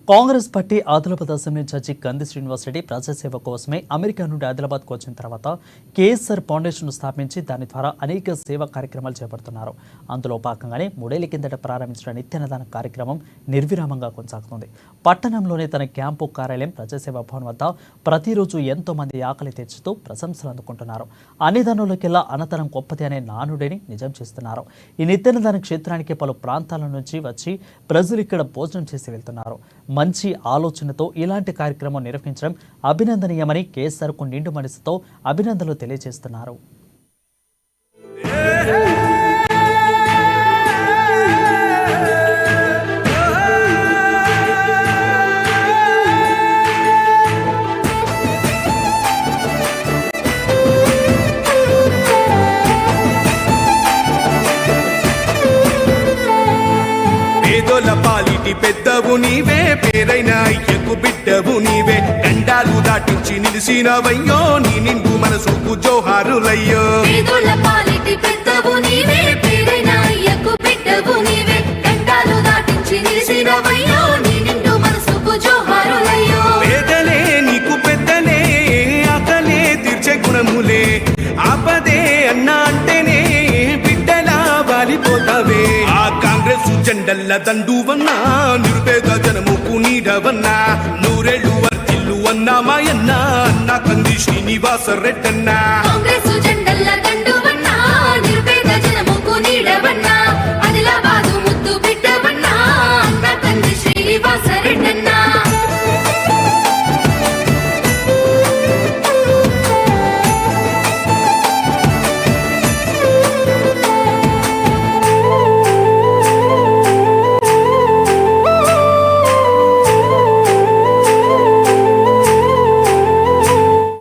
Congress party Adilabad assembly judge కంది శ్రీనివాస్ రెడ్డి ప్రజాసేవ కోసమే అమెరికా నుండి ఆదిలాబాద్కు వచ్చిన తర్వాత కేఎస్ఆర్ ఫౌండేషన్ స్థాపించి దాని ద్వారా అనేక సేవా కార్యక్రమాలు చేపడుతున్నారు. అందులో భాగంగానే 3 ఏళ్ల కిందట ప్రారంభించిన నిత్యాన్నదాన కార్యక్రమం నిర్విరామంగా కొనసాగుతుంది. పట్టణంలోని తన క్యాంపు కార్యాలయం ప్రజాసేవ భవన్ వద్ద ప్రతిరోజు ఎంతో మంది ఆకలి తెచ్చుతూ ప్రశంసలు అందుకుంటున్నారు. అన్నదానంలోకెల్లా అన్నదానం గొప్పది అనే నానుడిని నిజం చేస్తున్నారు. ఈ నిత్యాన్నదాన క్షేత్రానికి పలు ప్రాంతాల నుంచి వచ్చి ప్రజలు ఇక్కడ భోజనం చేసి వెళ్తున్నారు. మంచి ఆలోచనతో ఇలాంటి కార్యక్రమం నిర్వహించడం అభినందనీయమని కేఎస్ఆర్కు నిండు మనసుతో అభినందనలు తెలియజేస్తున్నారు. పాలిటి పెద్దవు నీవే, పేరైన అయ్యకు బిడ్డవు నీవే, గండాలు దాటించి నిలిసినవయ్యో, నీ నిండు మనసుకు జోహారులయ్యో. పాలిటి పెద్దవు నీవే, పేరైన అయ్యకు బిడ్డవు నీవే, గండాలు దాటించి నిలిసినవయ్యో, నీ నిండు మనసుకు జోహారులయ్యో. పేదలే నీకు పెద్దలే, ఆకలే తీర్చే గుణములే, ఆపదే అన్నా అంటేనే బిడ్డలా వాలిపోతావే. ఆ కాంగ్రెస్ జెండల్ల దండువన్నా, నిరుపేద జనముకు నీడవన్నా, నూరేళ్లు వర్తిల్లు అన్నా మాయన్నా, అన్నా కంది శ్రీనివాస రెడ్డన్నా.